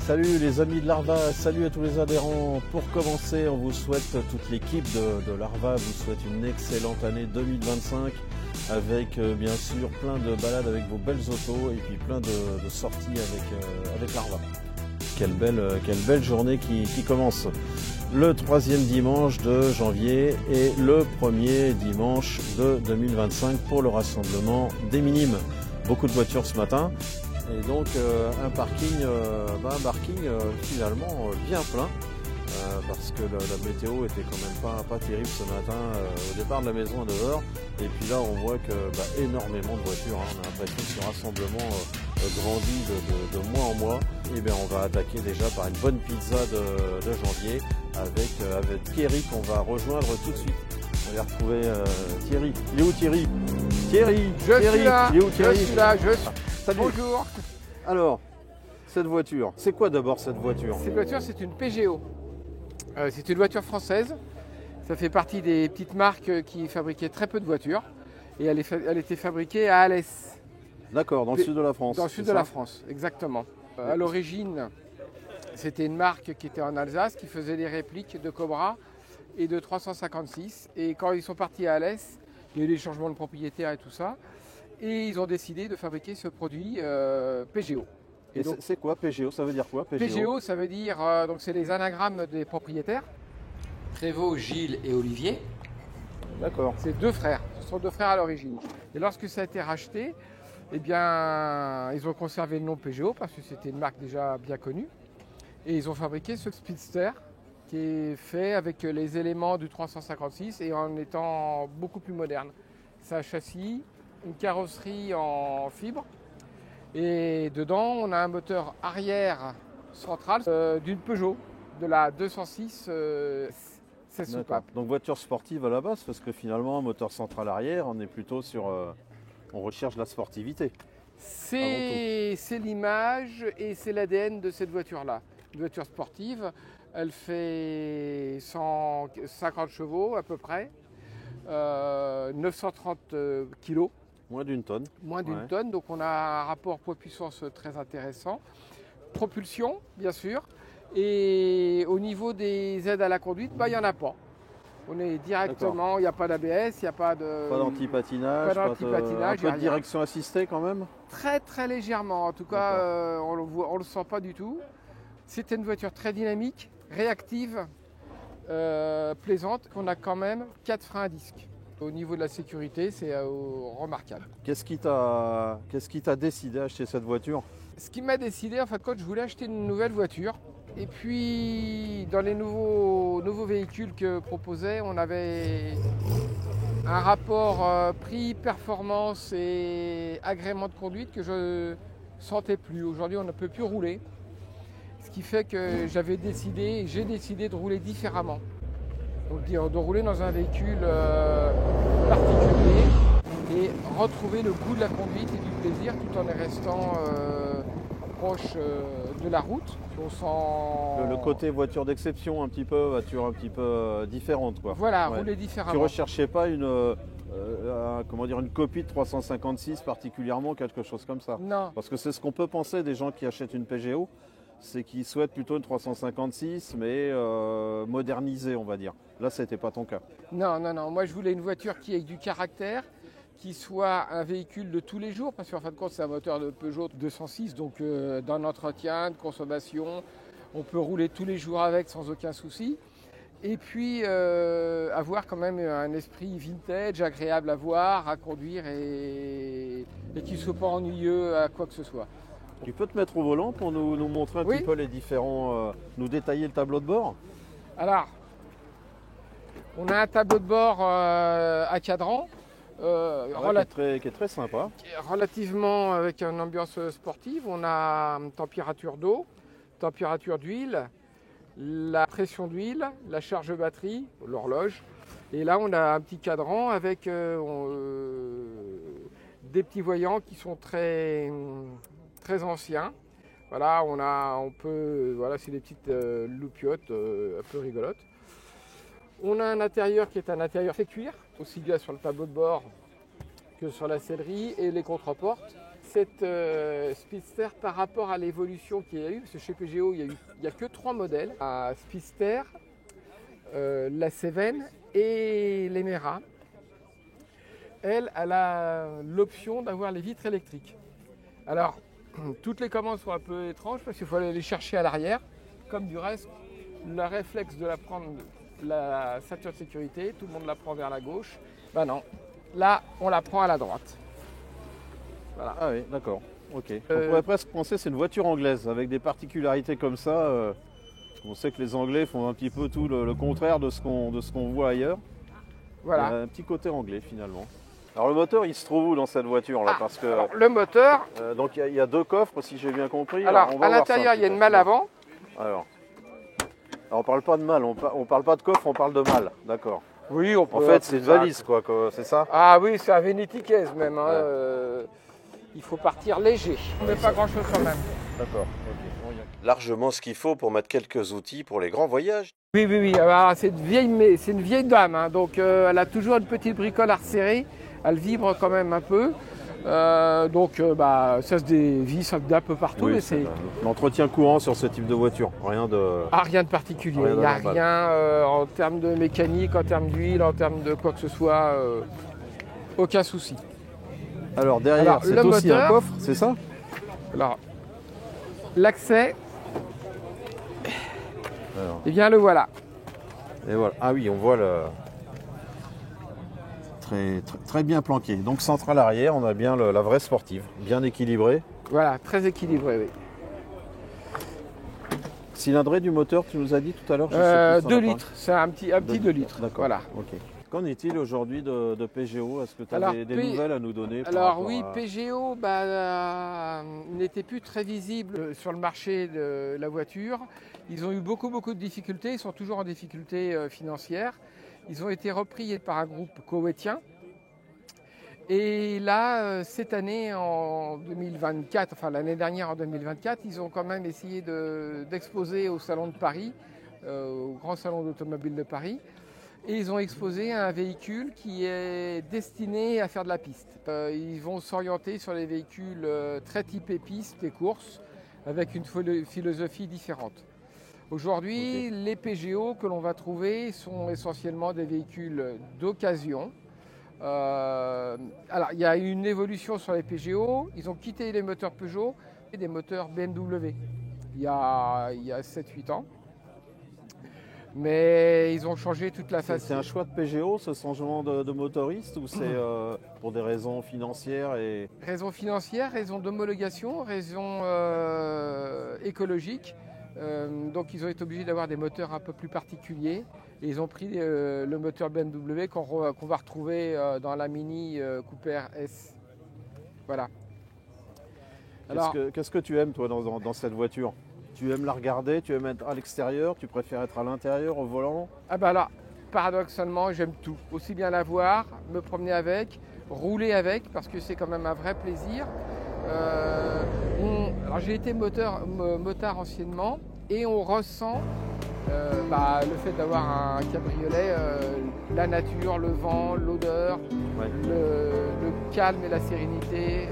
Salut les amis de l'Arva, salut à tous les adhérents. Pour commencer, on vous souhaite, toute l'équipe de l'Arva vous souhaite une excellente année 2025 avec bien sûr plein de balades avec vos belles autos et puis plein de sorties avec l'Arva. Quelle belle journée qui commence. Le troisième dimanche de janvier et le premier dimanche de 2025 pour le rassemblement des Minimes. Beaucoup de voitures ce matin. Et donc un parking finalement bien plein parce que la météo était quand même pas terrible ce matin au départ de la maison à 9h et puis là on voit que énormément de voitures, hein. On a l'impression que ce rassemblement grandit de mois en mois. Et bien on va attaquer déjà par une bonne pizza de janvier avec Thierry qu'on va rejoindre tout de suite. On va retrouver Thierry. Il est où Thierry? Thierry, Je suis là, il est où Thierry? je suis là. Salut. Bonjour. Alors, cette voiture, c'est quoi d'abord cette voiture? Cette voiture, c'est une Peugeot. C'est une voiture française. Ça fait partie des petites marques qui fabriquaient très peu de voitures. Et elle était fabriquée à Alès. D'accord, dans le sud de la France. Dans le sud de la France, exactement. À l'origine, c'était une marque qui était en Alsace, qui faisait des répliques de Cobra et de 356. Et quand ils sont partis à Alès, il y a eu des changements de propriétaire et tout ça. Et ils ont décidé de fabriquer ce produit Peugeot. Et donc, c'est quoi Peugeot? Ça veut dire quoi Peugeot, ça veut dire, donc c'est les anagrammes des propriétaires. Prévost, Gilles et Olivier. D'accord. C'est deux frères, ce sont deux frères à l'origine. Et lorsque ça a été racheté, eh bien, ils ont conservé le nom Peugeot parce que c'était une marque déjà bien connue. Et ils ont fabriqué ce Speedster qui est fait avec les éléments du 356 et en étant beaucoup plus moderne. C'est un châssis, une carrosserie en fibre et dedans on a un moteur arrière central d'une Peugeot, de la 206 16 soupapes. Donc voiture sportive à la base parce que finalement moteur central arrière, on est plutôt sur, on recherche la sportivité. C'est l'image et c'est l'ADN de cette voiture-là. Une voiture sportive, elle fait 150 chevaux à peu près, 930 kilos. Moins d'une tonne. Moins d'une tonne, donc on a un rapport poids-puissance très intéressant. Propulsion, bien sûr. Et au niveau des aides à la conduite, il n'y en a pas. On est directement, il n'y a pas d'ABS, il n'y a pas de... Pas d'anti-patinage, un peu de direction assistée quand même? Très très légèrement, en tout cas on ne le sent pas du tout. C'était une voiture très dynamique, réactive, plaisante. On a quand même 4 freins à disque. Au niveau de la sécurité, c'est remarquable. Qu'est-ce qui t'a décidé à acheter cette voiture? Ce qui m'a décidé, en fin de compte, je voulais acheter une nouvelle voiture. Et puis, dans les nouveaux véhicules que proposait, on avait un rapport prix-performance et agrément de conduite que je ne sentais plus. Aujourd'hui, on ne peut plus rouler. Ce qui fait que j'ai décidé de rouler différemment. Donc de rouler dans un véhicule particulier et retrouver le goût de la conduite et du plaisir tout en restant proche de la route. On sent... Le côté voiture d'exception, voiture un petit peu différente, quoi. Voilà, rouler différemment. Tu ne recherchais pas une copie de 356 particulièrement, quelque chose comme ça? Non. Parce que c'est ce qu'on peut penser des gens qui achètent une Peugeot, c'est qu'ils souhaitent plutôt une 356, mais modernisée, on va dire. Là, ce n'était pas ton cas. Non. Moi, je voulais une voiture qui ait du caractère, qui soit un véhicule de tous les jours, parce qu'en fin de compte, c'est un moteur de Peugeot 206, donc d'un entretien, de consommation, on peut rouler tous les jours avec sans aucun souci. Et puis, avoir quand même un esprit vintage, agréable à voir, à conduire et qui ne soit pas ennuyeux à quoi que ce soit. Tu peux te mettre au volant pour nous montrer un petit peu les différents, nous détailler le tableau de bord? Alors, on a un tableau de bord à cadran. Qui est très sympa. Relativement avec une ambiance sportive. On a température d'eau, température d'huile, la pression d'huile, la charge batterie, l'horloge. Et là, on a un petit cadran avec des petits voyants qui sont très anciens. Voilà, c'est des petites loupiottes un peu rigolotes. On a un intérieur qui est un intérieur fait cuir, aussi bien sur le tableau de bord que sur la sellerie et les contreportes. cette Speedster par rapport à l'évolution qu'il y a eu, parce que chez Peugeot, il n'y a que 3 modèles. La Speedster, la Cévennes et l'Emera. Elle a l'option d'avoir les vitres électriques. Alors, toutes les commandes sont un peu étranges parce qu'il faut aller les chercher à l'arrière. Comme du reste, le réflexe de la prendre, la ceinture de sécurité, tout le monde la prend vers la gauche. Ben non, là, on la prend à la droite. Voilà. Ah oui, d'accord. Ok. On pourrait presque penser que c'est une voiture anglaise avec des particularités comme ça. On sait que les Anglais font un petit peu tout le contraire de ce qu'on voit ailleurs. Voilà. Il y a un petit côté anglais finalement. Alors le moteur, il se trouve où dans cette voiture là? Parce que alors, le moteur. Donc il y a 2 coffres si j'ai bien compris. Alors on va à voir l'intérieur, ça, il y a une malle avant. Alors on parle pas de malle, on parle pas de coffre, on parle de malle. D'accord. Oui, on peut. En fait, c'est une valise quoi, c'est ça? Ah oui, c'est un vanity case même. Hein. Il faut partir léger. Mais pas grand chose quand même. D'accord. Okay. Largement ce qu'il faut pour mettre quelques outils pour les grands voyages. Oui. Alors, c'est une vieille dame, hein, donc elle a toujours une petite bricole à resserrer. Elle vibre quand même un peu. Ça se dévisse d'un peu partout. Oui, mais c'est l'entretien courant sur ce type de voiture. Rien de particulier. Il n'y a rien en termes de mécanique, en termes d'huile, en termes de quoi que ce soit. Aucun souci. Alors derrière, c'est aussi un coffre, c'est ça? Alors, l'accès, eh bien le voilà. Et voilà. Ah oui, on voit le... Très bien planqué. Donc centrale arrière, on a bien la vraie sportive, bien équilibrée. Voilà, très équilibré, oui. Cylindrée du moteur, tu nous as dit tout à l'heure? 2 litres, c'est un petit 2 litres. D'accord. Voilà. Okay. Qu'en est-il aujourd'hui de Peugeot? Est-ce que tu as des nouvelles à nous donner? Alors oui, Peugeot n'était plus très visible sur le marché de la voiture. Ils ont eu beaucoup de difficultés, ils sont toujours en difficulté financière. Ils ont été repris par un groupe koweïtien. Et là, cette année, en 2024, enfin l'année dernière en 2024, ils ont quand même essayé d'exposer au Salon de Paris, au Grand Salon d'automobile de Paris. Et ils ont exposé un véhicule qui est destiné à faire de la piste. Ils vont s'orienter sur les véhicules très typés piste et course, avec une philosophie différente. Aujourd'hui, les Peugeot que l'on va trouver sont essentiellement des véhicules d'occasion. Alors, il y a une évolution sur les Peugeot. Ils ont quitté les moteurs Peugeot et des moteurs BMW il y a 7-8 ans. Mais ils ont changé toute la face. C'est un choix de Peugeot, ce changement de motoriste, ou c'est pour des raisons financières Raisons financières, raisons d'homologation, raisons écologiques. Donc ils ont été obligés d'avoir des moteurs un peu plus particuliers. Et ils ont pris le moteur BMW qu'on va retrouver dans la Mini Cooper S. Voilà. Qu'est-ce que tu aimes toi dans cette voiture? Tu aimes la regarder, tu aimes être à l'extérieur, tu préfères être à l'intérieur, au volant? Ah bah alors, paradoxalement, j'aime tout. Aussi bien la voir, me promener avec, rouler avec, parce que c'est quand même un vrai plaisir. Alors j'ai été motard anciennement, et on ressent le fait d'avoir un cabriolet, la nature, le vent, l'odeur, le calme et la sérénité.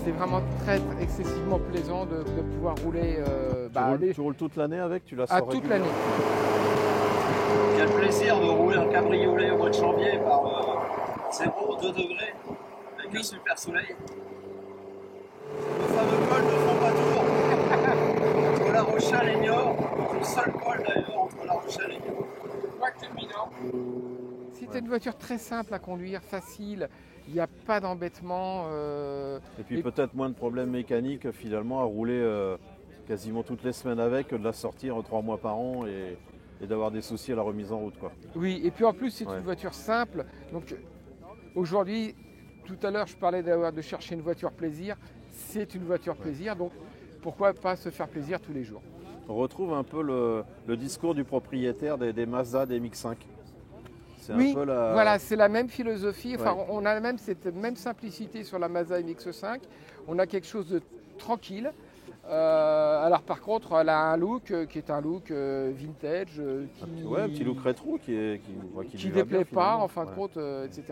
C'est vraiment très excessivement plaisant de pouvoir rouler. Tu roules toute l'année avec? Tu la sors toute l'année. Quel plaisir de rouler un cabriolet au mois de janvier par 0-2 degrés avec un super soleil. Le fameux col de Fontpatour entre La Rochelle et Niort, le seul col d'ailleurs entre La Rochelle et Niort. C'est une voiture très simple à conduire, facile. Il n'y a pas d'embêtement. Et puis peut-être moins de problèmes mécaniques finalement à rouler quasiment toutes les semaines avec, que de la sortir 3 mois par an et d'avoir des soucis à la remise en route, quoi. Oui, et puis en plus c'est une voiture simple. Donc aujourd'hui, tout à l'heure je parlais de chercher une voiture plaisir. C'est une voiture plaisir, donc pourquoi pas se faire plaisir tous les jours. On retrouve un peu le discours du propriétaire des Mazda, des MX-5. Oui, voilà, c'est la même philosophie. Enfin, on a cette même simplicité sur la Mazda MX-5. On a quelque chose de tranquille. Alors par contre, elle a un look qui est un look vintage. Un petit look rétro qui déplaît bien, pas en fin de compte, etc.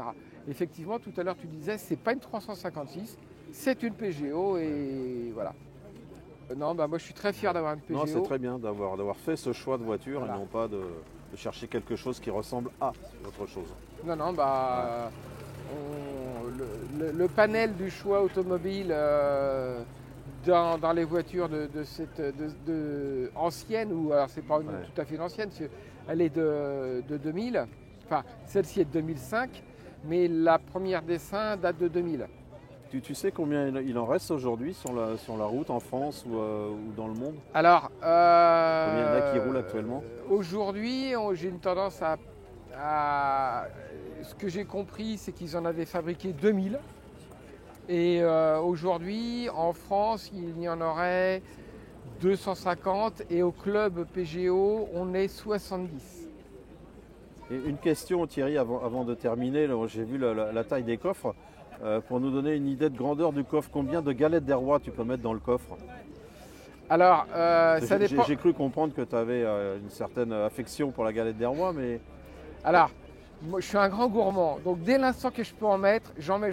Effectivement, tout à l'heure tu disais, c'est pas une 356, c'est une PGO et voilà. Non, bah moi je suis très fier d'avoir une PGO. Non, c'est très bien d'avoir fait ce choix de voiture Voilà. et non pas de chercher quelque chose qui ressemble à autre chose. Non, non, bah le panel du choix automobile dans les voitures de anciennes, ou alors c'est pas tout à fait une ancienne, elle est de 2000, enfin celle-ci est de 2005, mais la première dessin date de 2000. Tu sais combien il en reste aujourd'hui sur la route en France ou dans le monde? Alors, Combien il y en a qui roulent actuellement? Aujourd'hui, j'ai une tendance ce que j'ai compris, c'est qu'ils en avaient fabriqué 2000. Et aujourd'hui, en France, il y en aurait 250. Et au club PGO, on est 70. Et une question, Thierry, avant de terminer. J'ai vu la taille des coffres. Pour nous donner une idée de grandeur du coffre, combien de galettes des rois tu peux mettre dans le coffre? Alors, ça dépend. J'ai cru comprendre que tu avais une certaine affection pour la galette des rois, mais... Alors, moi, je suis un grand gourmand, donc dès l'instant que je peux en mettre, j'en mets.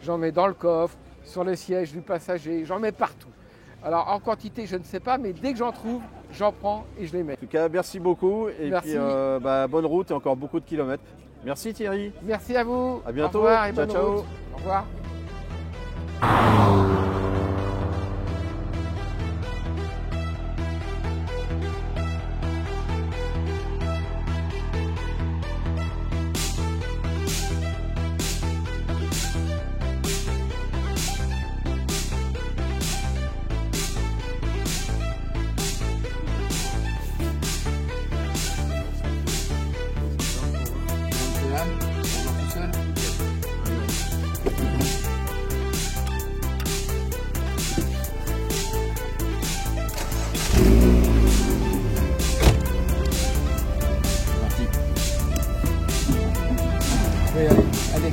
J'en mets dans le coffre, sur le siège du passager, j'en mets partout. Alors, en quantité, je ne sais pas, mais dès que j'en trouve, j'en prends et je les mets. En tout cas, merci beaucoup. Et merci. Puis, bonne route et encore beaucoup de kilomètres. Merci Thierry. Merci à vous. À bientôt. Au revoir et bonne ciao. route. Au revoir.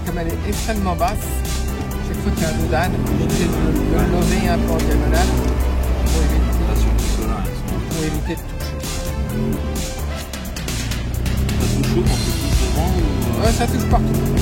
Comme elle est extrêmement basse, chaque fois qu'il y a un dos d'âne, on est obligé de le lever un peu en diagonale pour éviter de toucher. Ça touche où quand tu touches devant ou... Ouais, ça touche partout.